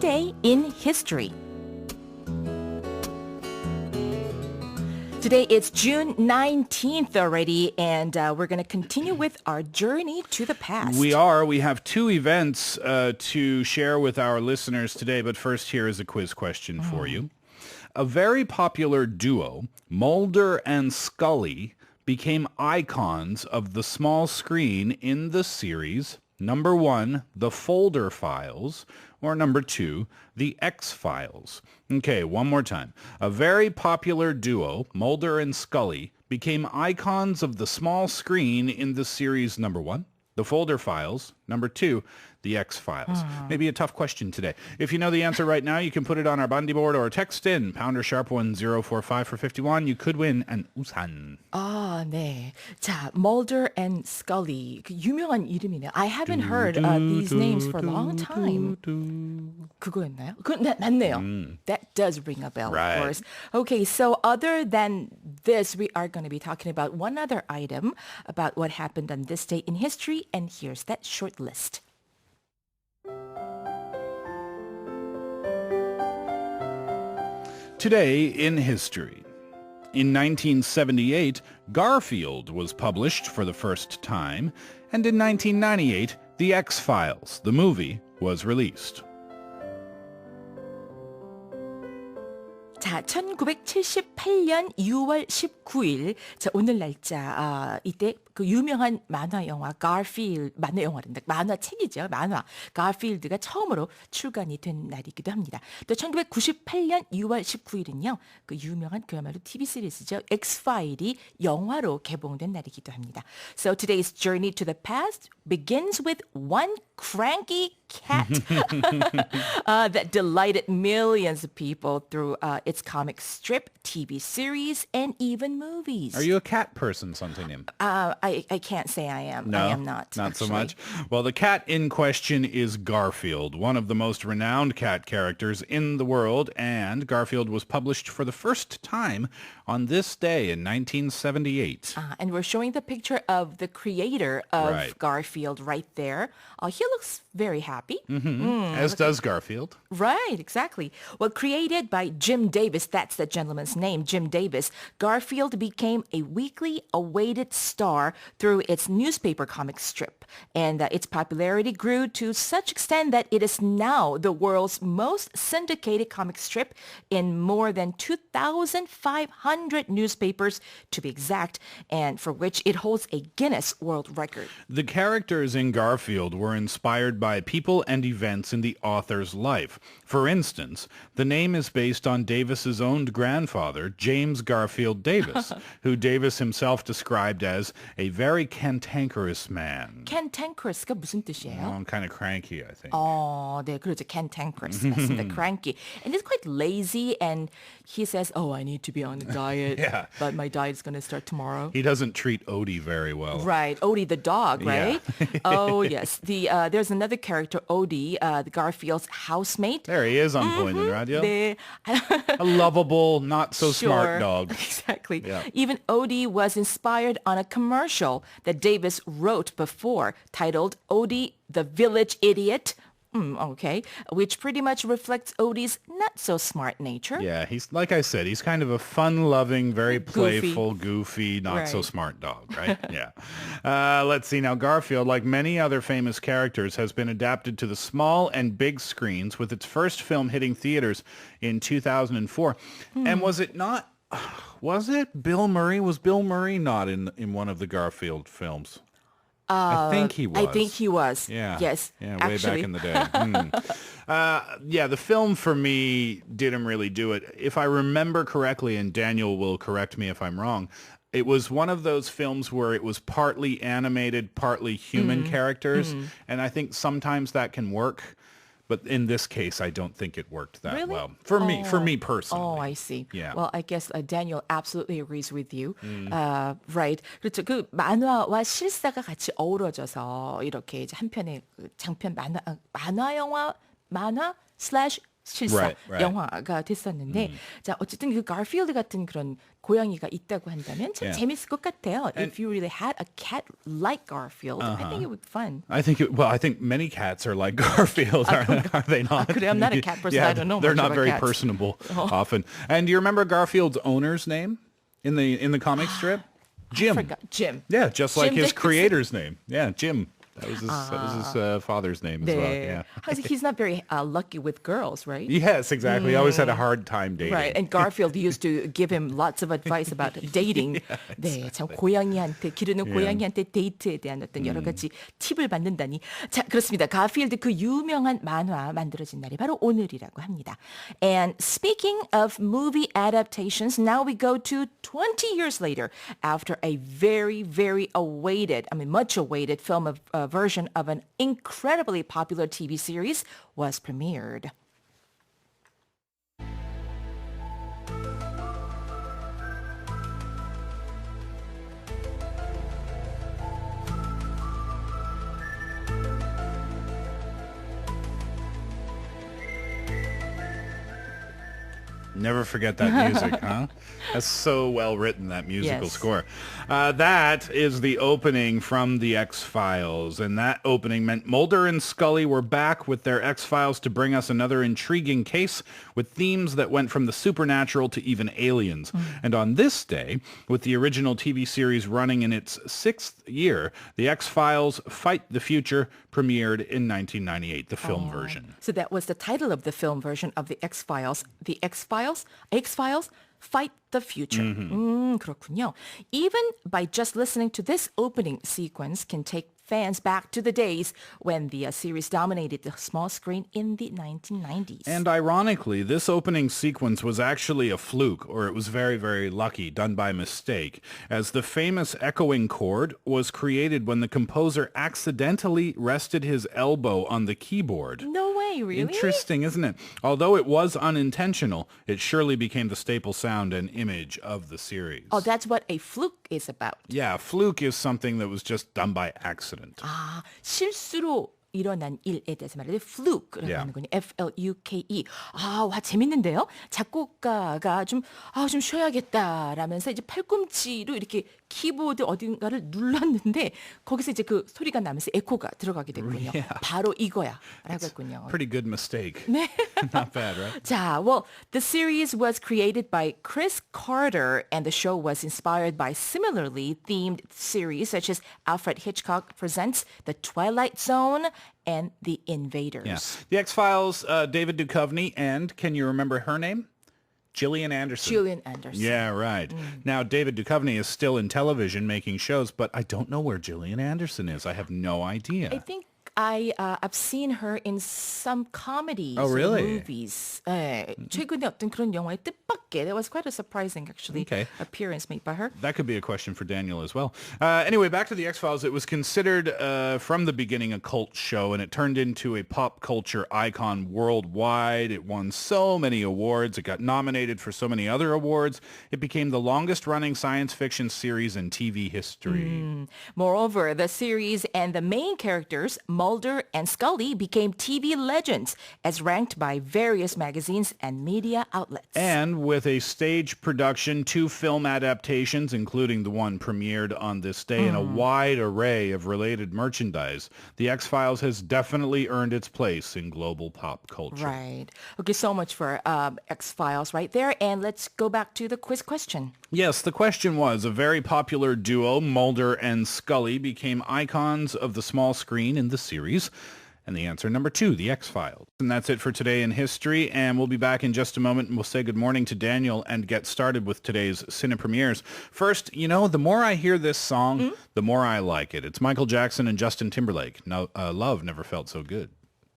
Today in History. Today it's June 19th already, and we're going to continue with our journey to the past. We are. We have two events to share with our listeners today, but first here is a quiz question for you. A very popular duo, Mulder and Scully, became icons of the small screen in the series, number 1, The Folder Files, or number 2, The X-Files. Okay, one more time. A very popular duo, Mulder and Scully, became icons of the small screen in the series, number 1, The Folder Files, number 2, The X-Files. Maybe a tough question today. If you know the answer right now, you can put it on our Bandy board or text in pounder sharp 1045 for 51. You could win an 우산. 아, 네. 자, Mulder and Scully. 그 유명한 이름이네요. I haven't heard these names for a long time. 그거였나요? 맞네요. That does ring a bell, Right. of course. Okay, so other than this, we are going to be talking about one other item about what happened on this day in history, and here's that short list. Today in history. In 1978, Garfield was published for the first time, and in 1998, The X-Files, the movie, was released. 자, 1978년 6월 19일. 자, 오늘 날짜, 이때 그 유명한 만화 영화 Garfield, 만화 영화란다. 만화책이죠. 만화. Garfield가 처음으로 출간이 된 날이기도 합니다. 또 1998년 6월 19일은요. 그 유명한 그야말로 TV 시리즈죠. X-File이 영화로 개봉된 날이기도 합니다. So today's journey to the past begins with one cranky cat that delighted millions of people through its comic strip, TV series, and even movies. Are you a cat person, 선생님? I can't say I am. No, I am not. Not actually. so much. Well, the cat in question is Garfield, one of the most renowned cat characters in the world, and Garfield was published for the first time on this day in 1978. And we're showing the picture of the creator of Right. Garfield right there. He looks very happy. As does Garfield. Right, exactly. Well, created by Jim Davis, that's the gentleman's name, Jim Davis, Garfield became a weekly awaited star through its newspaper comic strip. And its popularity grew to such extent that it is now the world's most syndicated comic strip in more than 2,500 newspapers, to be exact, and for which it holds a Guinness World Record. The characters in Garfield were inspired by people and events in the author's life. For instance, the name is based on Davis's own grandfather, James Garfield Davis, who Davis himself described as a very cantankerous man. Cantankerous가 무슨 뜻이에요? I'm kind of cranky, I think. 네, 그렇죠. Cantankerous. 맞습니다. Cranky. And he's quite lazy, and he says, I need to be on a diet, Yeah. but my diet is going to start tomorrow. He doesn't treat Odie very well. Right, Odie the dog, right? Oh, yes. There's another character, Odie, the Garfield's housemate. There he is on point in radio. 네. A lovable, not so Sure. smart dog. Exactly. Yeah. Even Odie was inspired on a commercial that Davis wrote before titled Odie the Village Idiot. Okay. Which pretty much reflects Odie's not so smart nature. Yeah, he's like I said, he's kind of a fun-loving, very Goofy. playful, goofy, not so Right. smart dog, right? Yeah. Let's see now. Garfield, like many other famous characters, has been adapted to the small and big screens, with its first film hitting theaters in 2004. And was it not? Was it Bill Murray? Was Bill Murray not in one of the Garfield films? I think he was. I think he was. Yeah. Yes. Yeah, way actually. back in the day. Yeah, the film for me didn't really do it. If I remember correctly, and Daniel will correct me if I'm wrong, it was one of those films where it was partly animated, partly human characters. And I think sometimes that can work. But in this case, I don't think it worked that Really? well. For me personally. Oh, I see. Yeah. Well, I guess Daniel absolutely agrees with you. Right. 그렇죠. 그 만화와 실사가 같이 어우러져서 이렇게 이제 한 편의 그 장편 만화 영화 만화 slash 실사 Right. 영화가 됐었는데 자 어쨌든 그 가필드 같은 그런 고양이가 있다고 한다면 참 Yeah. 재밌을 것 같아요. If you really had a cat like Garfield, I think it would be fun. I think I think many cats are like Garfield, are they not? 그래, I'm not a cat person. Yeah, I don't know they're much not about very cats. personable often. And do you remember Garfield's owner's name in the comic strip? Jim. I forgot. Jim. Yeah, just like Jim his Davidson. creator's name. Yeah, Jim. That was his father's name as well. 네. Yeah. He's not very lucky with girls, right? Yes, exactly. He always had a hard time dating. Right. And Garfield used to give him lots of advice about dating. 네, 참 고양이한테 기르는 고양이한테 데이트에 대한 어떤 여러 가지 팁을 받는다니. 자, 그렇습니다. 가필드 그 유명한 만화 만들어진 날이 바로 오늘이라고 합니다. And speaking of movie adaptations, now we go to 20 years later after a very, very awaited, much awaited film version of an incredibly popular TV series was premiered. Never forget that music, huh? That's so well written, that musical Yes. score. That is the opening from the X-Files, and that opening meant Mulder and Scully were back with their X-Files to bring us another intriguing case with themes that went from the supernatural to even aliens. And on this day, with the original TV series running in its 6th year, the X-Files Fight the Future premiered in 1998, the film version. So that was the title of the film version of the X-Files. The X-Files Fight the Future. 그렇군요. Even by just listening to this opening sequence can take fans back to the days when the series dominated the small screen in the 1990s. And ironically, this opening sequence was actually a fluke, or it was very, very lucky, done by mistake, as the famous echoing chord was created when the composer accidentally rested his elbow on the keyboard. No way, really? Interesting, isn't it? Although it was unintentional, it surely became the staple sound and image of the series. Oh, that's what a fluke is about. Yeah, fluke is something that was just done by accident. 아, 실수로 일어난 일에 대해서 말해서 fluke라고 Yeah. 하는군요. F-L-U-K-E. 아, 와, 재밌는데요? 작곡가가 좀 쉬어야겠다라면서 이제 팔꿈치로 이렇게 키보드 어딘가를 눌렀는데 거기서 이제 그 소리가 나면서 에코가 들어가게 됐군요. Yeah. 바로 이거야. 라고 했군요. Pretty good mistake. 네. Not bad, right? 자, well, the series was created by Chris Carter and the show was inspired by similarly themed series such as Alfred Hitchcock Presents The Twilight Zone and The Invaders. Yeah. The X-Files, David Duchovny, and can you remember her name? Gillian Anderson. Gillian Anderson. Yeah, right. Now, David Duchovny is still in television making shows, but I don't know where Gillian Anderson is. I have no idea. I think I've seen her in some comedies Oh, really? or movies. 네, 최근에 어떤 그런 영화에 뜻밖의 that was quite a surprising actually Okay. appearance made by her. That could be a question for Daniel as well. Anyway, back to the X-Files. It was considered from the beginning a cult show, and it turned into a pop culture icon worldwide. It won so many awards. It got nominated for so many other awards. It became the longest-running science fiction series in TV history. Moreover, the series and the main characters, Mulder and Scully, became TV legends as ranked by various magazines and media outlets. And with a stage production, 2 film adaptations, including the one premiered on this day, and a wide array of related merchandise, The X-Files has definitely earned its place in global pop culture. Right. Okay, so much for X-Files right there. And let's go back to the quiz question. Yes, the question was, a very popular duo, Mulder and Scully, became icons of the small screen in the series. And the answer, number 2, The X-Files. And that's it for today in history, and we'll be back in just a moment, and we'll say good morning to Daniel and get started with today's cine premieres. First, the more I hear this song, the more I like it. It's Michael Jackson and Justin Timberlake. No, Love Never Felt So Good.